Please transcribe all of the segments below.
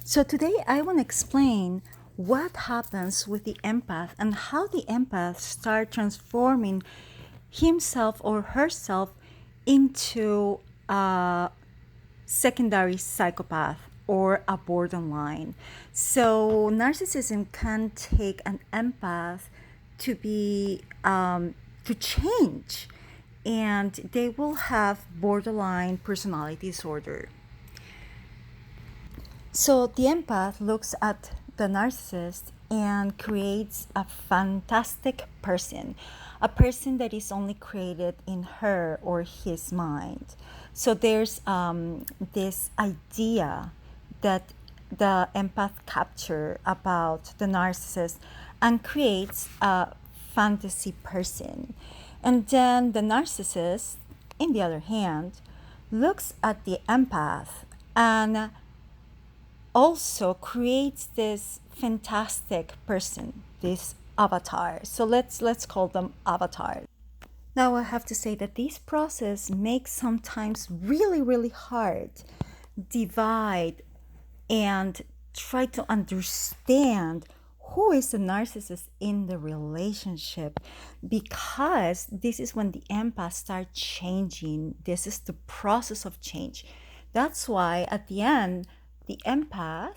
So today I want to explain what happens with the empath and how the empath start transforming himself or herself into a secondary psychopath or a borderline. So narcissism can take an empath to be to change, and they will have borderline personality disorder. So the empath looks at the narcissist and creates a fantastic person, a person that is only created in her or his mind. So there's this idea that the empath capture about the narcissist and creates a fantasy person. And then the narcissist, in the other hand, looks at the empath and also creates this fantastic person, this avatar. So let's call them avatars. Now I have to say that this process makes sometimes really hard divide and try to understand who is the narcissist in the relationship, because this is when the empath starts changing. This is the process of change. That's why at the end, the empath,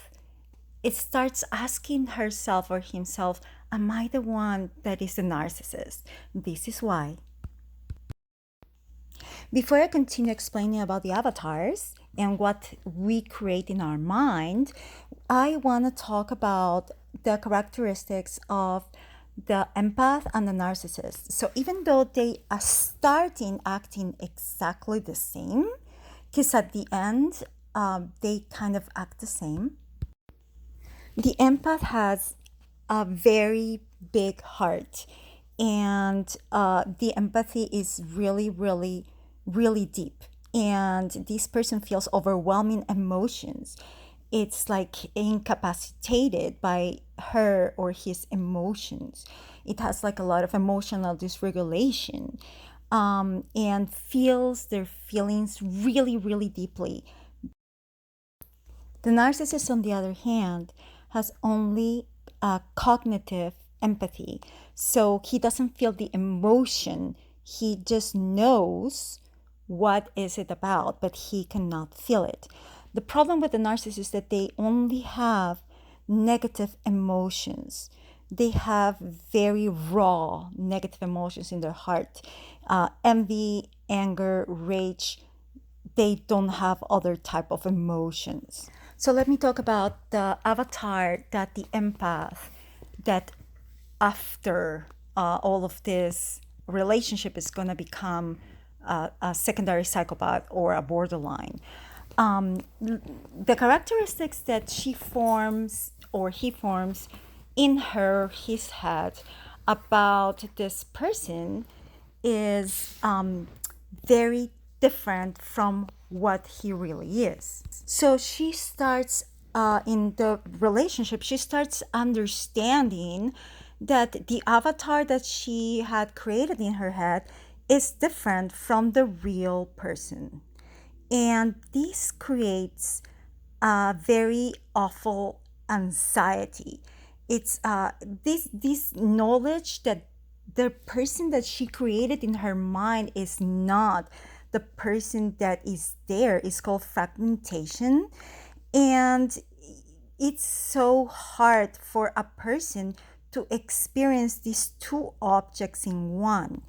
it starts asking herself or himself, am I the one that is the narcissist? This is why. Before I continue explaining about the avatars and what we create in our mind, I want to talk about the characteristics of the empath and the narcissist. So even though they are starting acting exactly the same, because at the end, they kind of act the same. The empath has a very big heart, and the empathy is really deep. And this person feels overwhelming emotions. It's like incapacitated by her or his emotions. It has like a lot of emotional dysregulation, and feels their feelings really deeply. The narcissist, on the other hand, has only cognitive empathy. So he doesn't feel the emotion. He just knows what is it about, but he cannot feel it. The problem with the narcissist is that they only have negative emotions. They have very raw negative emotions in their heart. Envy, anger, rage. They don't have other type of emotions. So let me talk about the avatar that the empath, that after all of this relationship is going to become a secondary psychopath or a borderline. The characteristics that she forms or he forms in his head about this person is very different from what he really is. So she starts in the relationship, she starts understanding that the avatar that she had created in her head is different from the real person. And this creates a very awful anxiety. It's this knowledge that the person that she created in her mind is not the person that is there. Is called fragmentation. And it's so hard for a person to experience these two objects in one.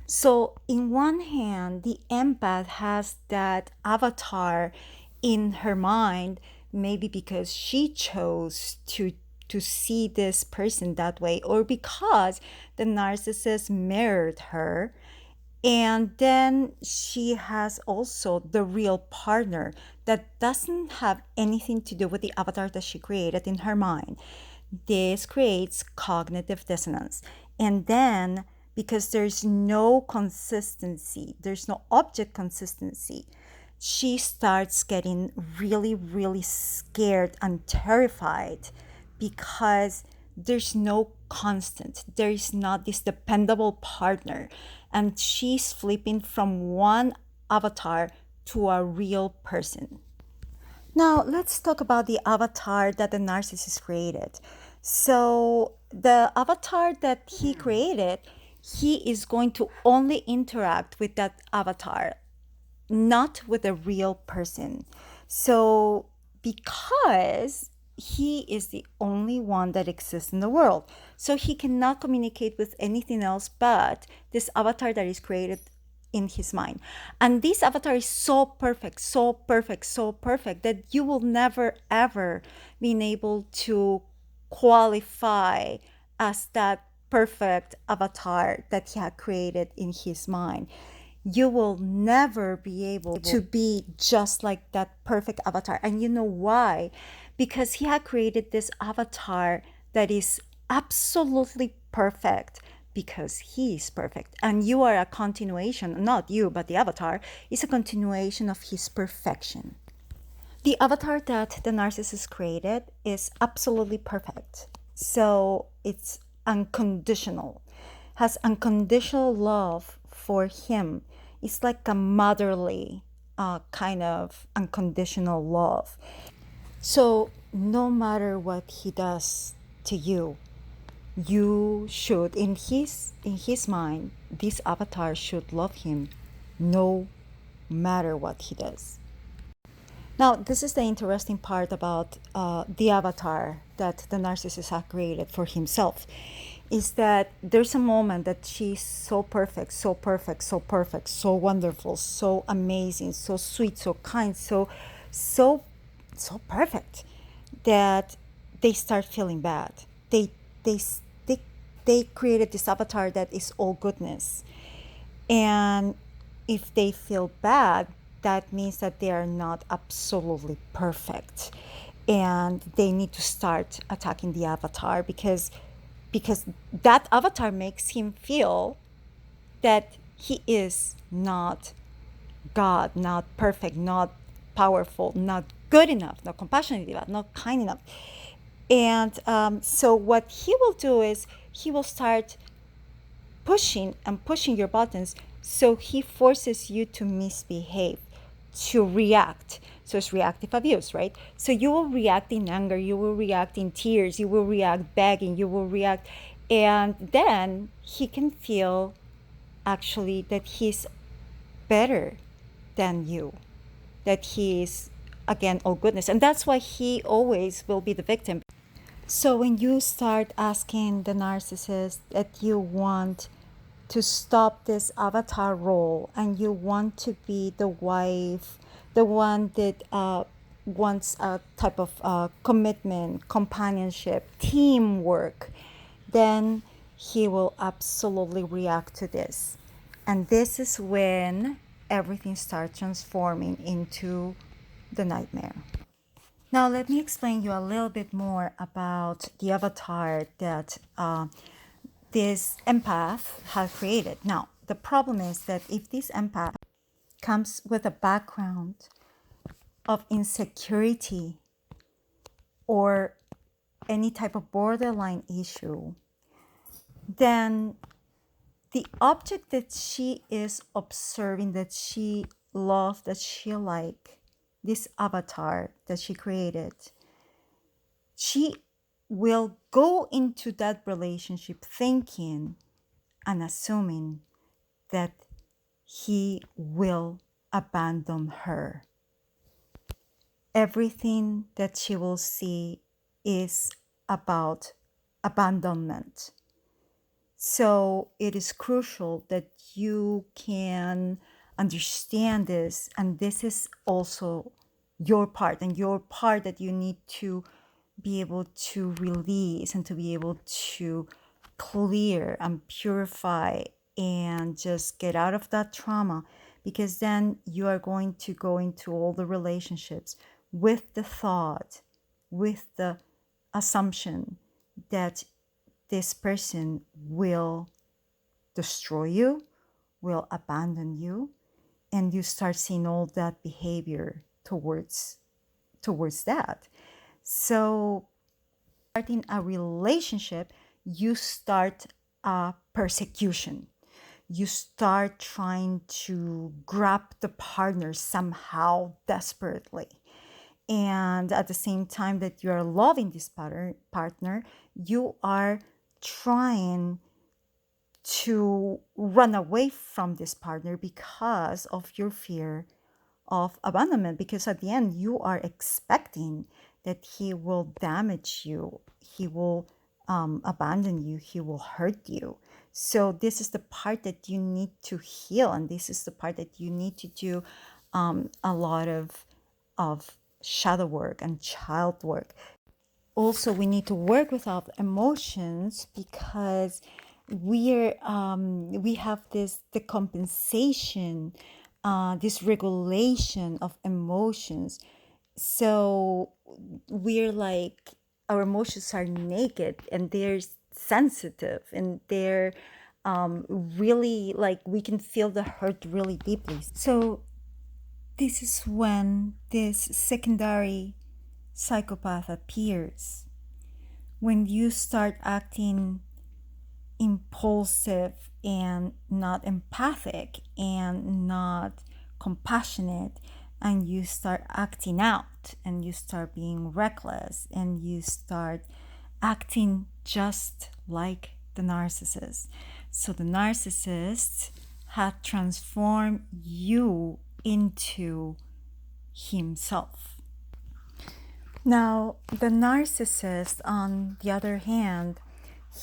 So, in one hand, the empath has that avatar in her mind, maybe because she chose to see this person that way, or because the narcissist mirrored her. And then she has also the real partner that doesn't have anything to do with the avatar that she created in her mind. This creates cognitive dissonance. And then, because there's no consistency, there's no object consistency, she starts getting really scared and terrified, because there's no constant. There is not this dependable partner. And she's flipping from one avatar to a real person. Now, let's talk about the avatar that the narcissist created. So, the avatar that he created, he is going to only interact with that avatar, not with a real person. So, because he is the only one that exists in the world, so he cannot communicate with anything else but this avatar that is created in his mind. And this avatar is so perfect, so perfect, so perfect that you will never ever be able to qualify as that perfect avatar that he had created in his mind. You will never be able to be just like that perfect avatar. And you know why? Because he had created this avatar that is absolutely perfect because he is perfect. And you are a continuation, not you, but the avatar is a continuation of his perfection. The avatar that the narcissist created is absolutely perfect. So it's unconditional, has unconditional love for him. It's like a motherly kind of unconditional love. So no matter what he does to you, you should, in his mind, this avatar should love him no matter what he does. Now, this is the interesting part about the avatar that the narcissist has created for himself, is that there's a moment that she's so perfect, so perfect, so perfect, so wonderful, so amazing, so sweet, so kind, so so perfect that they start feeling bad. They they they created this avatar that is all goodness, and if they feel bad, that means that they are not absolutely perfect. And they need to start attacking the avatar because that avatar makes him feel that he is not God, not perfect, not powerful, not good enough, not compassionate enough, not kind enough. And so what he will do is he will start pushing and pushing your buttons, so he forces you to misbehave, to react. So it's reactive abuse, right? So you will react in anger, you will react in tears, you will react begging, you will react, and then he can feel actually that he's better than you, that he is again all goodness, and that's why he always will be the victim. So when you start asking the narcissist that you want to stop this avatar role and you want to be the wife, the one that wants a type of commitment, companionship, teamwork, then he will absolutely react to this. And this is when everything starts transforming into the nightmare. Now, let me explain you a little bit more about the avatar that this empath has created. Now, the problem is that if this empath comes with a background of insecurity or any type of borderline issue, then the object that she is observing, that she loves, that she like, this avatar that she created, she will go into that relationship thinking and assuming that he will abandon her. Everything that she will see is about abandonment. So it is crucial that you can understand this, and this is also your part, and your part that you need to be able to release and to be able to clear and purify and just get out of that trauma, because then you are going to go into all the relationships with the thought, with the assumption that this person will destroy you, will abandon you, and you start seeing all that behavior towards that. So starting a relationship, you start a persecution. You start trying to grab the partner somehow desperately. And at the same time that you are loving this partner, you are trying to run away from this partner because of your fear of abandonment, because at the end you are expecting that he will damage you, he will abandon you, he will hurt you. So this is the part that you need to heal, and this is the part that you need to do a lot of shadow work and child work. Also, we need to work with our emotions, because we have this decompensation, this regulation of emotions. So we're like, our emotions are naked and they're sensitive, and they're really like, we can feel the hurt really deeply. So this is when this secondary psychopath appears. When you start acting impulsive and not empathic and not compassionate, and you start acting out, and you start being reckless, and you start acting just like the narcissist. So the narcissist had transformed you into himself. Now, the narcissist, on the other hand,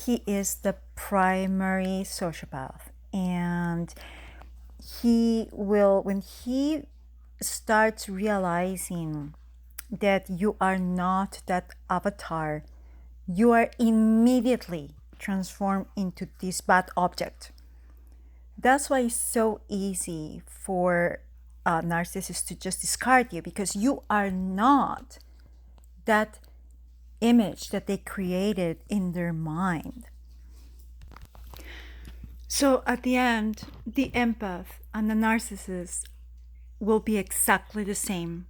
he is the primary sociopath. And he will, when he starts realizing that you are not that avatar, you are immediately transformed into this bad object. That's why it's so easy for narcissists to just discard you, because you are not that image that they created in their mind. So at the end, the empath and the narcissist will be exactly the same.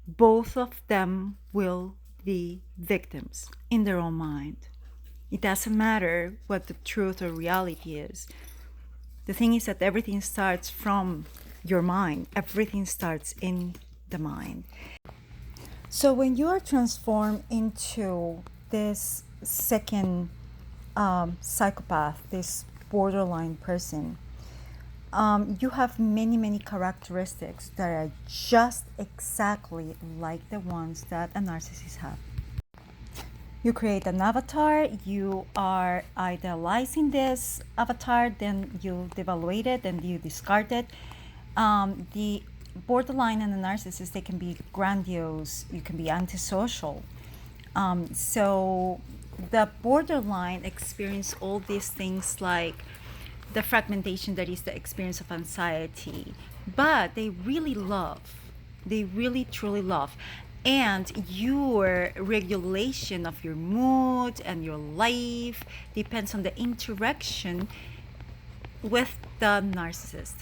Both of them will be victims in their own mind. It doesn't matter what the truth or reality is. The thing is that everything starts from your mind. Everything starts in the mind. So when you are transformed into this second psychopath, this borderline person, you have many characteristics that are just exactly like the ones that a narcissist have. You create an avatar, you are idealizing this avatar, then you devaluate it, then you discard it. The borderline and the narcissist, they can be grandiose, you can be antisocial. So the borderline experience all these things, like the fragmentation that is the experience of anxiety, but they really love, they really truly love. And your regulation of your mood and your life depends on the interaction with the narcissist.